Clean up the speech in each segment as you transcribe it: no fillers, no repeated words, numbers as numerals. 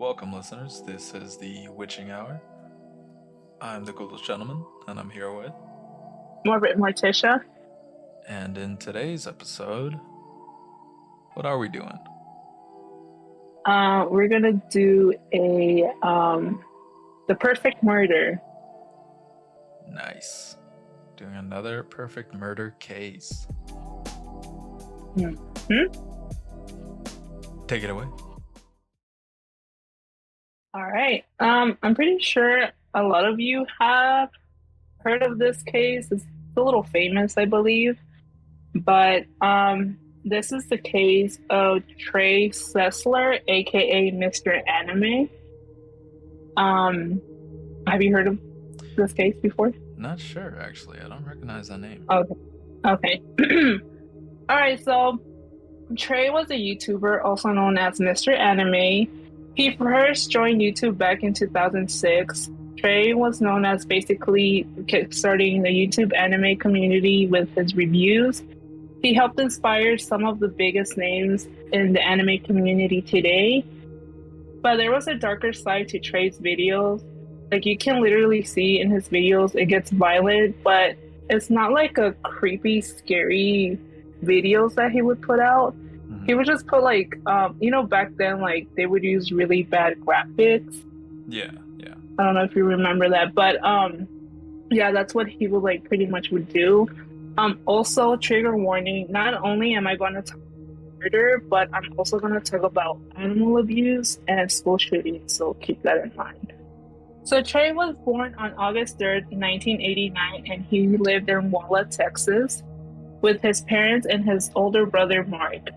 Welcome, listeners. This is the Witching Hour. I'm the Ghoulish Gentleman, and I'm here with. Morbid Morticia. And in today's episode, what are we doing? We're gonna do the perfect murder. Nice. Doing another perfect murder case. Take it away. All right. I'm pretty sure a lot of you have heard of this case. It's a little famous, I believe. But this is the case of Troy Sesler, aka Mr. Anime. Have you heard of this case before? Not sure, actually. I don't recognize that name. Okay. All right, so Trey was a YouTuber also known as Mr. Anime. He first joined YouTube back in 2006. Trey was known as basically kickstarting the YouTube anime community with his reviews. He helped inspire some of the biggest names in the anime community today. But there was a darker side to Trey's videos. Like, you can literally see in his videos it gets violent, but it's not like a creepy, scary videos that he would put out. He would just put like, back then, like, they would use really bad graphics. Yeah. I don't know if you remember that, but yeah, that's what he would like pretty much would do. Also, trigger warning, not only am I going to talk about murder, but I'm also going to talk about animal abuse and school shootings, so keep that in mind. So Trey was born on August 3rd, 1989, and he lived in Walla, Texas, with his parents and his older brother, Mark.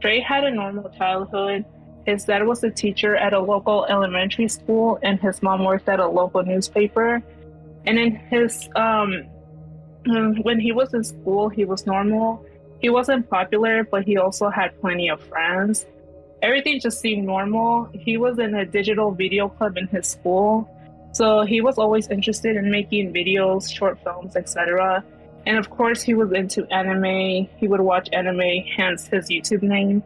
Trey had a normal childhood. His dad was a teacher at a local elementary school, and his mom worked at a local newspaper. And in his when he was in school, he was normal. He wasn't popular, but he also had plenty of friends. Everything just seemed normal. He was in a digital video club in his school, so he was always interested in making videos, short films, etc. And of course, he was into anime. He would watch anime, hence his YouTube name.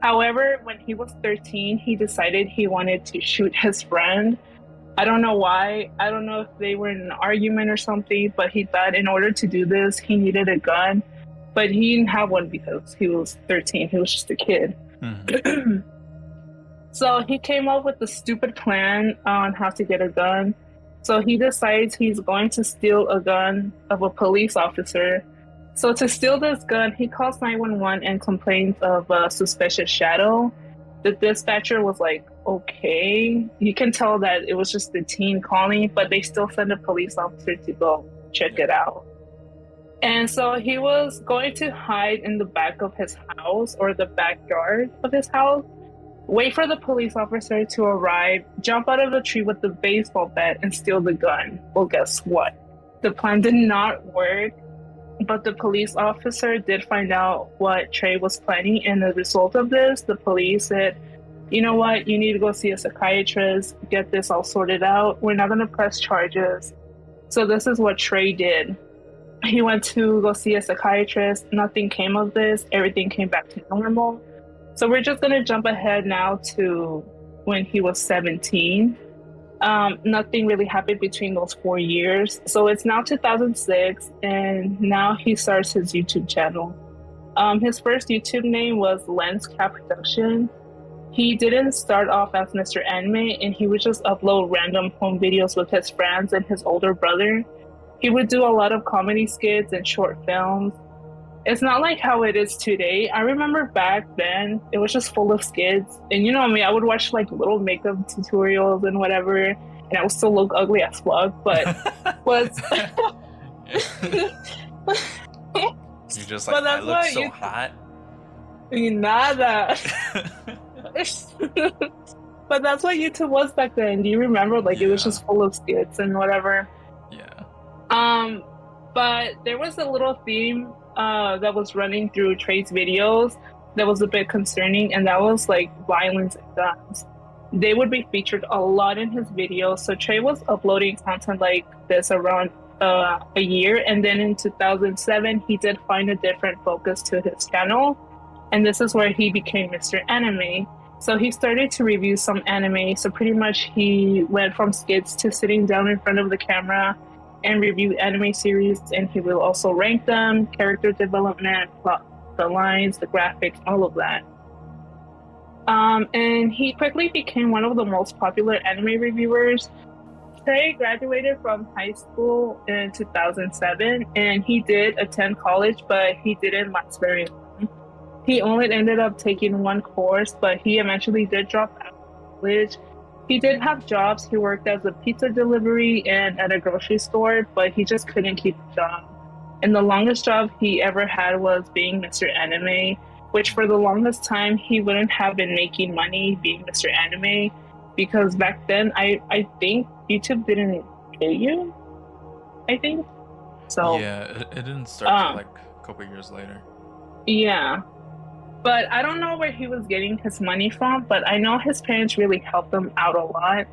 However, when he was 13, he decided he wanted to shoot his friend. I don't know why. I don't know if they were in an argument or something, but he thought in order to do this, he needed a gun. But he didn't have one because he was 13. He was just a kid. So he came up with a stupid plan on how to get a gun. So he decides he's going to steal a gun of a police officer. So to steal this gun, he calls 911 and complains of a suspicious shadow. The dispatcher was like, okay. You can tell that it was just the teen calling, but they still send a police officer to go check it out. And so he was going to hide in the back of his house or the backyard of his house, wait for the police officer to arrive, jump out of the tree with the baseball bat, and steal the gun. Well, guess what? The plan did not work, but the police officer did find out what Trey was planning, and as a result of this, the police said, you know what, you need to go see a psychiatrist, get this all sorted out. We're not going to press charges. So this is what Trey did. He went to go see a psychiatrist. Nothing came of this. Everything came back to normal. So we're just going to jump ahead now to when he was 17. Nothing really happened between those 4 years. So it's now 2006, and now he starts his YouTube channel. His first YouTube name was Lens Cat Production. He didn't start off as Mr. Anime, and he would just upload random home videos with his friends and his older brother. He would do a lot of comedy skits and short films. It's not like how it is today. I remember back then, it was just full of skits. And you know me, I would watch like little makeup tutorials and whatever, and I would still look ugly as fuck, but was... You're just like, I look so hot. Nada. But that's what YouTube was back then. Do you remember? Like, it was just full of skits and whatever. Yeah. But there was a little theme that was running through Trey's videos that was a bit concerning, and that was like violence and guns. They would be featured a lot in his videos. So Trey was uploading content like this around a year, and then in 2007 he did find a different focus to his channel, and this is where he became Mr. Anime. So he started to review some anime. So pretty much he went from skits to sitting down in front of the camera and review anime series, and he will also rank them, character development, plot, the lines, the graphics, all of that. And he quickly became one of the most popular anime reviewers. Trey graduated from high school in 2007, and he did attend college, but he didn't last very long. He only ended up taking one course, but he eventually did drop out of college. He did have jobs. He worked as a pizza delivery and at a grocery store, but he just couldn't keep the job. And the longest job he ever had was being Mr. Anime, which for the longest time he wouldn't have been making money being Mr. Anime, because back then I think YouTube didn't pay you. I think so. Yeah, it didn't start till like a couple years later. Yeah, but I don't know where he was getting his money from. But I know his parents really helped him out a lot,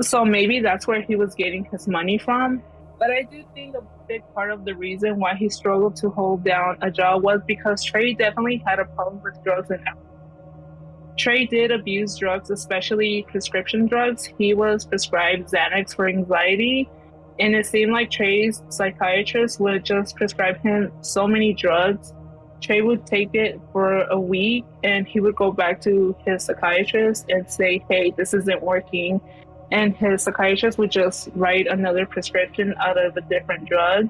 so maybe that's where he was getting his money from. But I do think a big part of the reason why he struggled to hold down a job was because Trey definitely had a problem with drugs and alcohol. Trey did abuse drugs, especially prescription drugs. He was prescribed Xanax for anxiety, and it seemed like Trey's psychiatrist would just prescribe him so many drugs. Trey would take it for a week, and he would go back to his psychiatrist and say, "Hey, this isn't working." And his psychiatrist would just write another prescription out of a different drug.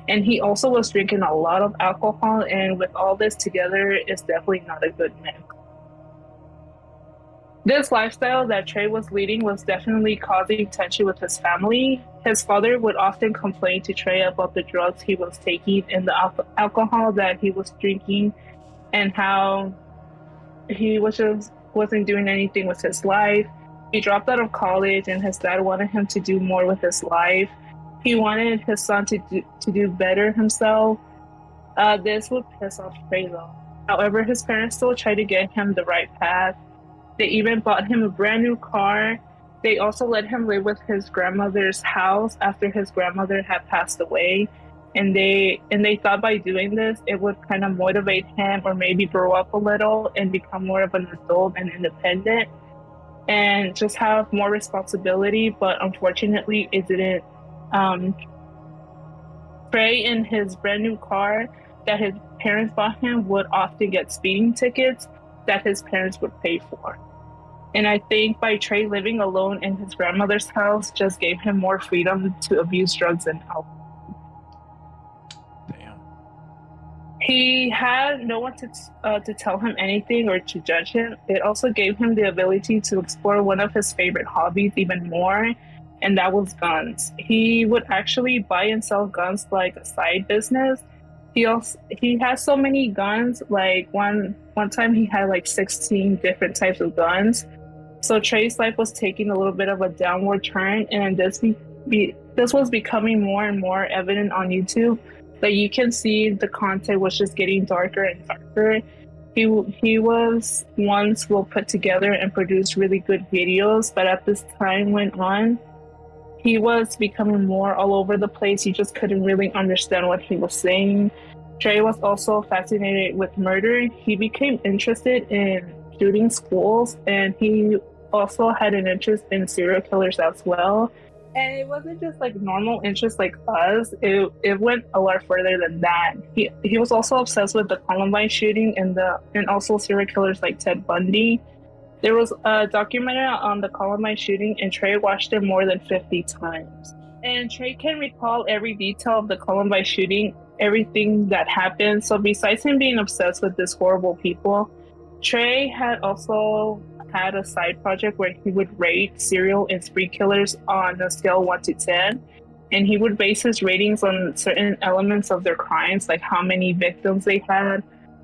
And he also was drinking a lot of alcohol, and with all this together, it's definitely not a good mix. This lifestyle that Trey was leading was definitely causing tension with his family. His father would often complain to Trey about the drugs he was taking and the alcohol that he was drinking, and how he wasn't doing anything with his life. He dropped out of college, and his dad wanted him to do more with his life. He wanted his son to do better himself. This would piss off Trey though. However, his parents still tried to get him the right path. They even bought him a brand new car. They also let him live with his grandmother's house after his grandmother had passed away. And they thought by doing this, it would kind of motivate him, or maybe grow up a little and become more of an adult and independent and just have more responsibility. But unfortunately, it didn't. Trey, in his brand new car that his parents bought him, would often get speeding tickets that his parents would pay for. And I think by Trey living alone in his grandmother's house just gave him more freedom to abuse drugs and alcohol. Damn. He had no one to tell him anything or to judge him. It also gave him the ability to explore one of his favorite hobbies even more, and that was guns. He would actually buy and sell guns like a side business. He has so many guns. Like one time he had like 16 different types of guns. So Trey's life was taking a little bit of a downward turn, and this was becoming more and more evident on YouTube. Like you can see the content was just getting darker and darker. He was once well put together and produced really good videos, but as this time went on, he was becoming more all over the place. You just couldn't really understand what he was saying. Trey was also fascinated with murder. He became interested in shooting schools, and he also had an interest in serial killers as well. And it wasn't just like normal interest like us. It went a lot further than that. He was also obsessed with the Columbine shooting and also serial killers like Ted Bundy. There was a documentary on the Columbine shooting, and Trey watched it more than 50 times. And Trey can recall every detail of the Columbine shooting, everything that happened. So besides him being obsessed with these horrible people, Trey had also had a side project where he would rate serial and spree killers on a scale 1 to 10. And he would base his ratings on certain elements of their crimes, like how many victims they had,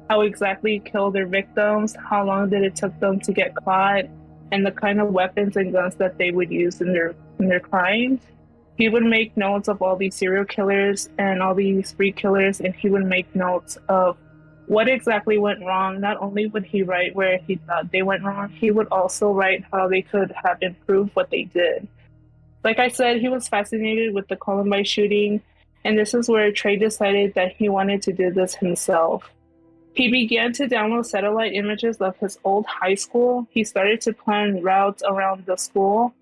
how exactly killed their victims, how long did it took them to get caught, and the kind of weapons and guns that they would use in their crimes. He would make notes of all these serial killers and all these spree killers, and he would make notes of what exactly went wrong. Not only would he write where he thought they went wrong, he would also write how they could have improved what they did. Like I said, he was fascinated with the Columbine shooting, and this is where Trey decided that he wanted to do this himself. He began to download satellite images of his old high school. He started to plan routes around the school.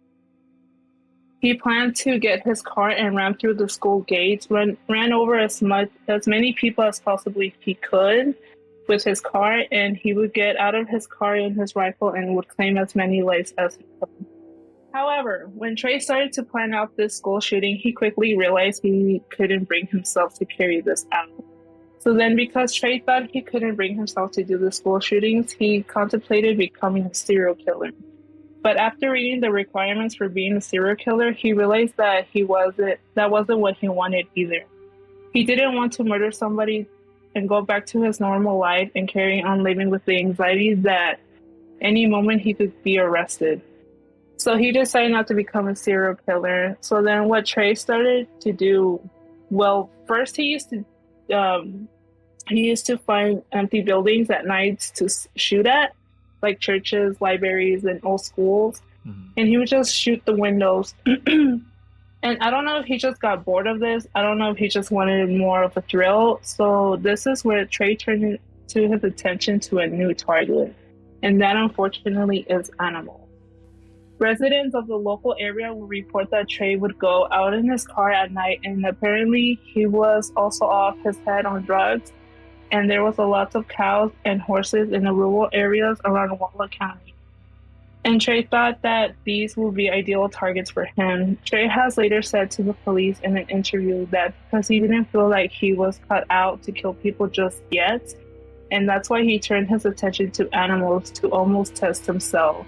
He planned to get his car and ran through the school gates, ran over as many people as possibly he could with his car, and he would get out of his car in his rifle and would claim as many lives as he could. However, when Trey started to plan out this school shooting, he quickly realized he couldn't bring himself to carry this out. So then, because Trey thought he couldn't bring himself to do the school shootings, he contemplated becoming a serial killer. But after reading the requirements for being a serial killer, he realized that that wasn't what he wanted either. He didn't want to murder somebody and go back to his normal life and carry on living with the anxiety that any moment he could be arrested. So he decided not to become a serial killer. So then what Trey started to do, well, first he used to find empty buildings at nights to shoot at, like churches, libraries, and old schools. Mhm. And he would just shoot the windows. And I don't know if he just got bored of this. I don't know if he just wanted more of a thrill. So this is where Trey turned his attention to a new target. And that, unfortunately, is animals. Residents of the local area would report that Trey would go out in his car at night, and apparently he was also off his head on drugs. And there was a lot of cows and horses in the rural areas around Walla County. And Trey thought that these would be ideal targets for him. Trey has later said to the police in an interview that because he didn't feel like he was cut out to kill people just yet, and that's why he turned his attention to animals to almost test himself.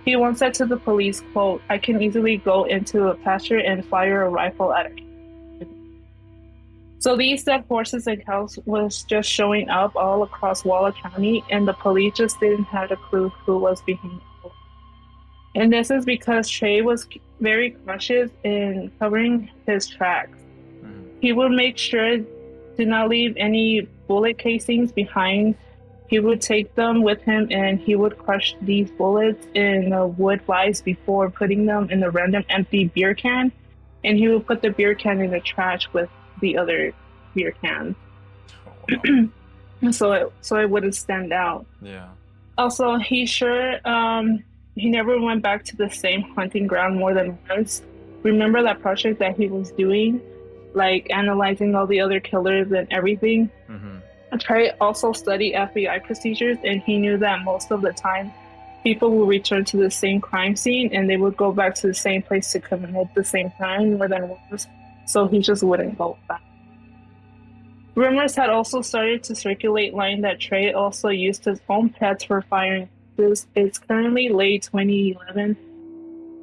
He once said to the police, quote, "I can easily go into a pasture and fire a rifle at it." So these dead horses and cows was just showing up all across Walla County, and the police just didn't have a clue who was behind it. And this is because Trey was very cautious in covering his tracks. He would make sure to not leave any bullet casings behind. He would take them with him, and he would crush these bullets in wood flies before putting them in a random empty beer can. And he would put the beer can in the trash with the other beer cans. Oh, wow. so it wouldn't stand out. Yeah. Also, he never went back to the same hunting ground more than once. Remember that project that he was doing, like analyzing all the other killers and everything? Mm-hmm. Trey also studied FBI procedures, and he knew that most of the time people will return to the same crime scene and they would go back to the same place to commit the same crime more than once, so he just wouldn't go back. Rumors had also started to circulate lying that Trey also used his own pets for firing. It's currently late 2011.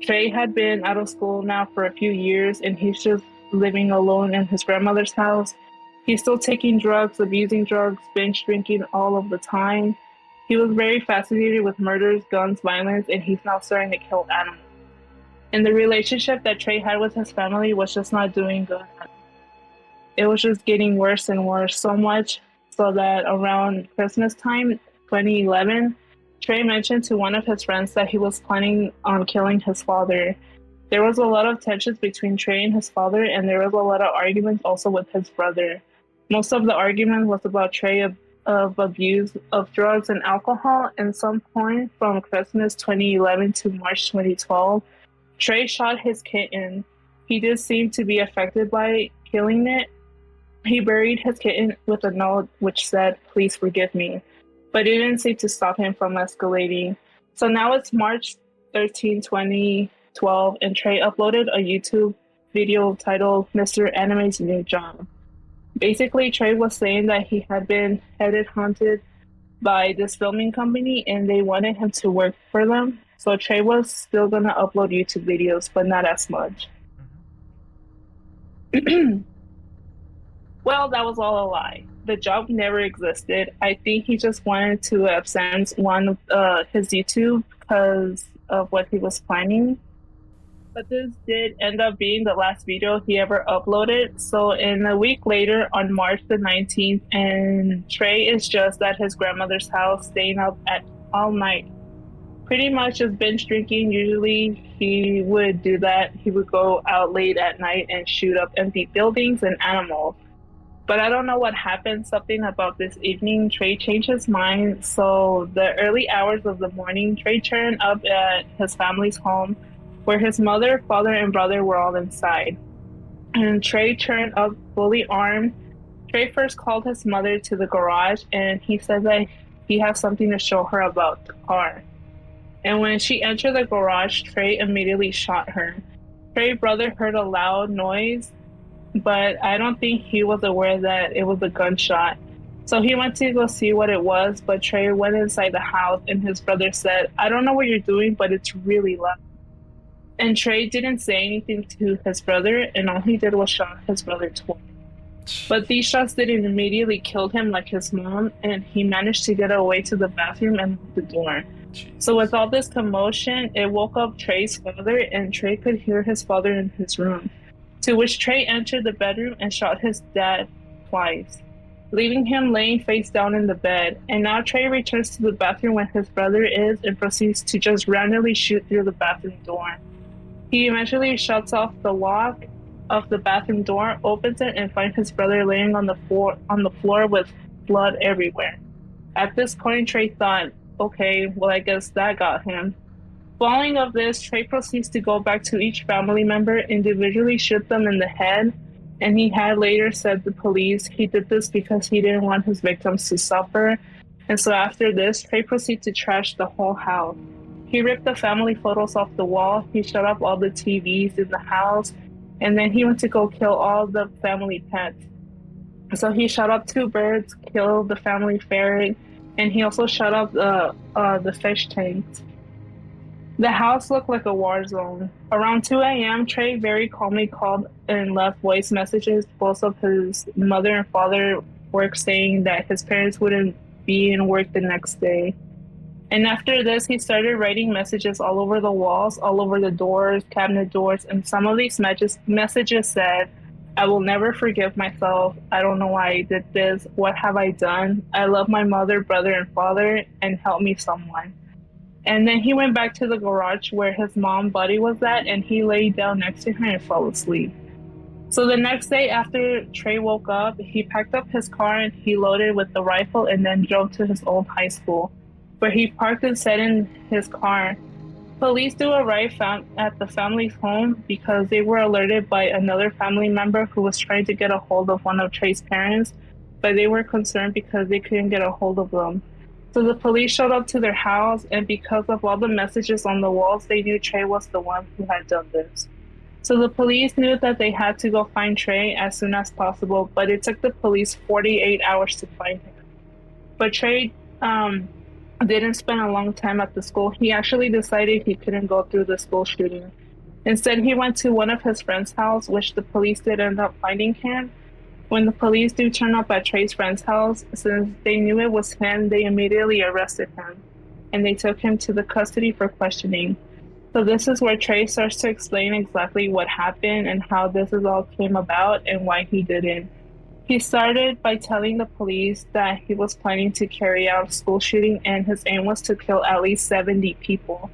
Trey had been out of school now for a few years, and he's just living alone in his grandmother's house. He's still taking drugs, abusing drugs, binge drinking all of the time. He was very fascinated with murders, guns, violence, and he's now starting to kill animals. And the relationship that Trey had with his family was just not doing good. It was just getting worse and worse, so much so that around Christmas time, 2011, Trey mentioned to one of his friends that he was planning on killing his father. There was a lot of tensions between Trey and his father, and there was a lot of arguments also with his brother. Most of the argument was about Trey of abuse of drugs and alcohol. And some point from Christmas 2011 to March 2012, Trey shot his kitten. He did seem to be affected by killing it. He buried his kitten with a note which said, "Please forgive me." But it didn't seem to stop him from escalating. So now it's March 13, 2012, and Trey uploaded a YouTube video titled Mr. Anime's New Job. Basically, Trey was saying that he had been headhunted by this filming company and they wanted him to work for them. So Trey was still going to upload YouTube videos, but not as much. Well, that was all a lie. The job never existed. I think he just wanted to absent one of his YouTube because of what he was planning. But this did end up being the last video he ever uploaded. So in a week later, on March the 19th, and Trey is just at his grandmother's house, staying up at all night. Pretty much just binge drinking. Usually he would do that. He would go out late at night and shoot up empty buildings and animals. But I don't know what happened. Something about this evening, Trey changed his mind. So the early hours of the morning, Trey turned up at his family's home where his mother, father, and brother were all inside. And Trey turned up fully armed. Trey first called his mother to the garage and he said that he has something to show her about the car. And when she entered the garage, Trey immediately shot her. Trey's brother heard a loud noise, but I don't think he was aware that it was a gunshot. So he went to go see what it was, but Trey went inside the house and his brother said, I don't know what you're doing, but it's really loud. And Trey didn't say anything to his brother, and all he did was shot his brother twice. But these shots didn't immediately kill him like his mom, and he managed to get away to the bathroom and lock the door. So with all this commotion, it woke up Trey's father, and Trey could hear his father in his room. To which Trey entered the bedroom and shot his dad twice, leaving him laying face down in the bed. And now Trey returns to the bathroom where his brother is and proceeds to just randomly shoot through the bathroom door. He eventually shuts off the lock of the bathroom door, opens it, and finds his brother laying on the floor with blood everywhere. At this point, Trey thought, okay, well, I guess that got him. Following of this, Trey proceeds to go back to each family member, individually shoot them in the head, and he had later said to police he did this because he didn't want his victims to suffer. And so after this, Trey proceeded to trash the whole house. He ripped the family photos off the wall, he shut off all the TVs in the house, and then he went to go kill all the family pets. So he shot up 2 birds, killed the family ferret, and he also shut up the fish tanks. The house looked like a war zone. Around 2 a.m., Trey very calmly called and left voice messages. Both of his mother and father were saying that his parents wouldn't be in work the next day. And after this, he started writing messages all over the walls, all over the doors, cabinet doors, and some of these messages said, I will never forgive myself. I don't know why I did this. What have I done? I love my mother, brother, and father, and help me someone. And then he went back to the garage where his mom, Buddy, was at, and he lay down next to her and fell asleep. So the next day after Trey woke up, he packed up his car and he loaded with the rifle and then drove to his old high school, where he parked and sat in his car. Police do arrive at the family's home because they were alerted by another family member who was trying to get a hold of one of Trey's parents, but they were concerned because they couldn't get a hold of them. So the police showed up to their house, and because of all the messages on the walls, they knew Trey was the one who had done this. So the police knew that they had to go find Trey as soon as possible, but it took the police 48 hours to find him. But Trey didn't spend a long time at the school. He actually decided he couldn't go through the school shooting. Instead, he went to one of his friend's house, which the police did end up finding him. When the police do turn up at Trey's friend's house, since they knew it was him, they immediately arrested him, and they took him to the custody for questioning. So this is where Trey starts to explain exactly what happened and how this all came about and why he did it. He started by telling the police that he was planning to carry out a school shooting and his aim was to kill at least 70 people.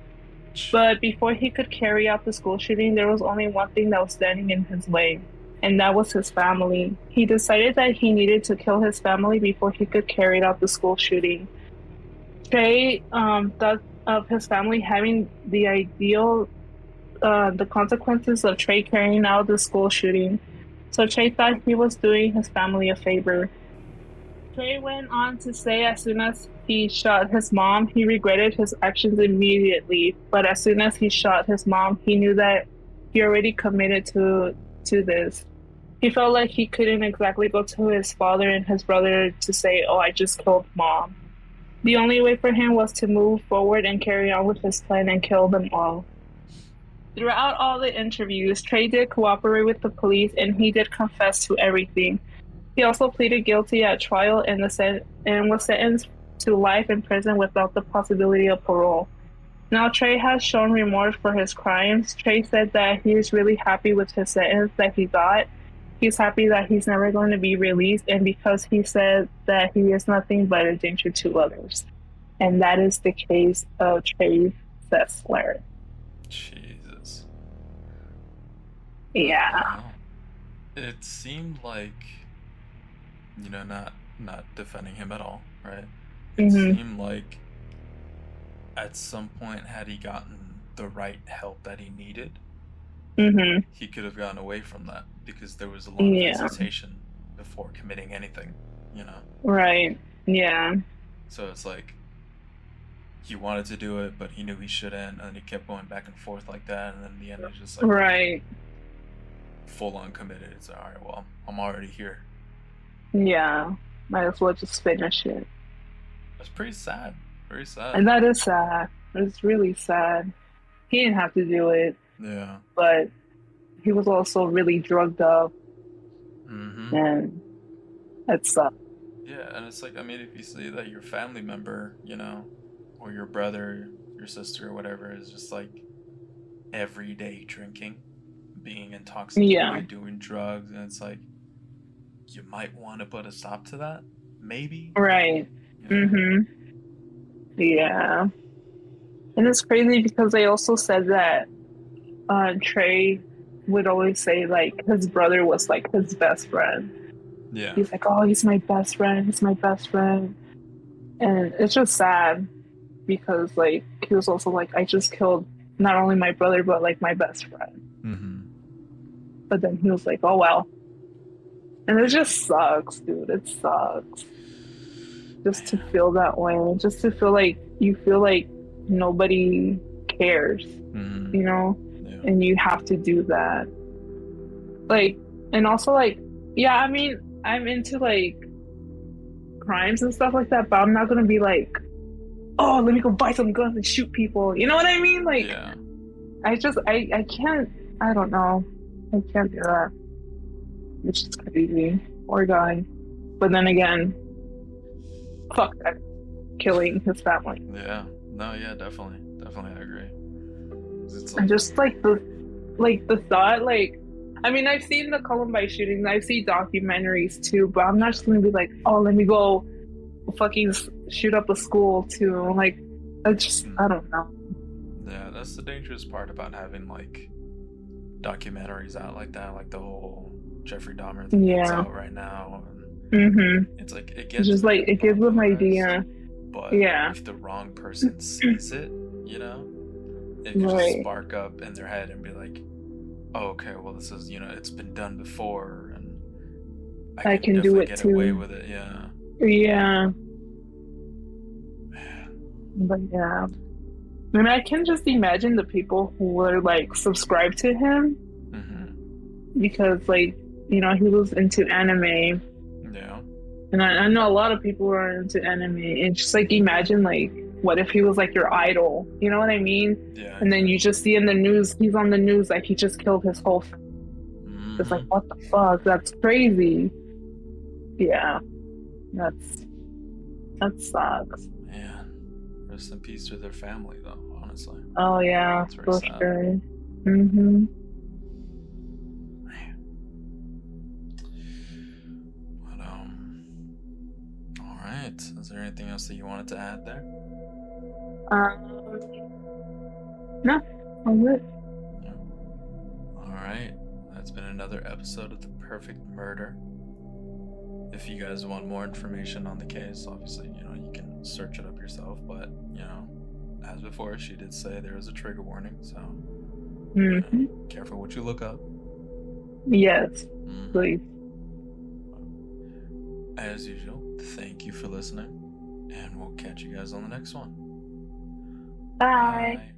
But before he could carry out the school shooting, there was only one thing that was standing in his way, and that was his family. He decided that he needed to kill his family before he could carry out the school shooting. Trey thought of his family having the consequences of Trey carrying out the school shooting. So Trey thought he was doing his family a favor. Trey went on to say as soon as he shot his mom, he regretted his actions immediately. But as soon as he shot his mom, he knew that he already committed to this. He felt like he couldn't exactly go to his father and his brother to say, oh, I just killed mom. The only way for him was to move forward and carry on with his plan and kill them all. Throughout all the interviews, Trey did cooperate with the police and he did confess to everything. He also pleaded guilty at trial and was sentenced to life in prison without the possibility of parole. Now Trey has shown remorse for his crimes. Trey said that he is really happy with his sentence that he got. He's happy that he's never going to be released, and because he said that he is nothing but a danger to others. And that is the case of Troy Sesler. Jesus. Yeah. Wow. It seemed like not defending him at all, right? It Mhm. seemed like at some point, had he gotten the right help that he needed, Mhm. he could have gotten away from that because there was a lot of Yeah. hesitation before committing anything, you know? Right. Yeah. So it's like he wanted to do it, but he knew he shouldn't, and he kept going back and forth like that, and then in the end, he's just like Right. full on committed. It's like, all right, well, I'm already here. Yeah. Might as well just finish it. That's pretty sad. Very sad. And that is sad. It's really sad. He didn't have to do it, Yeah. but he was also really drugged up, Mm-hmm. and it sucked. Yeah, and it's like, I mean, if you see that your family member, or your brother, your sister, or whatever, is just like every day drinking, being Yeah. intoxicated, doing drugs, and it's like, you might want to put a stop to that, maybe, Right. you know? Mhm. Yeah. And it's crazy because they also said that Trey would always say like his brother was like his best friend. Yeah. He's like, "Oh, he's my best friend. He's my best friend." And it's just sad because like he was also like, "I just killed not only my brother but like my best friend." Mm-hmm. But then he was like, "Oh well." And it Yeah. just sucks, dude. It sucks just to Man. feel that way. Just to feel like you feel like nobody cares, Mm-hmm. you know? Yeah. And you have to do that. Like, and also like, yeah, I mean, I'm into like crimes and stuff like that, but I'm not gonna be like, oh, let me go buy some guns and shoot people. You know what I mean? Like, Yeah. I can't, I don't know. I can't do that. It's just crazy. Poor guy. But then again, fuck that killing his family. Yeah. No, yeah, definitely. Definitely, I agree. 'Cause it's And like, just like the thought, like I mean, I've seen the Columbine shootings, I've seen documentaries too, but I'm not yeah. just gonna be like, oh, let me go fucking shoot up a school too. Like, I don't know. Yeah, that's the dangerous part about having like documentaries out like that, like the whole Jeffrey Dahmer thing that's Yeah. out right now. And Mm-hmm. it's like it It's gets just like very it gives them popularized, idea. but Yeah. if the wrong person sees it, it could just Right. spark up in their head and be like, oh, okay, well, this is, it's been done before and I I can can do definitely it get away too. with it. Yeah. Yeah. Man. But yeah. I mean, I can just imagine the people who were like subscribed to him Mm-hmm. because like, he was into anime. Yeah. And I know a lot of people are into anime, and just like imagine like what if he was like your idol? You know what I mean? Yeah, And then you exactly. just see in the news, he's on the news like he just killed his whole family. It's like Mm-hmm. what the fuck? That's crazy. Yeah, that's that sucks. Man. Rest in peace to their family, though, honestly. Oh yeah, It's very for sad. sure. Mhm. Man. But, all right. Is there anything else that you wanted to add there? Um, no, I'm good. No. All right. That's been another episode of The Perfect Murder. If you guys want more information on the case, obviously, you can search it up yourself. But, as before, she did say there was a trigger warning. So, Mhm. careful what you look up. Yes, Mm-hmm. please. As usual, thank you for listening. And we'll catch you guys on the next one. Bye. Bye.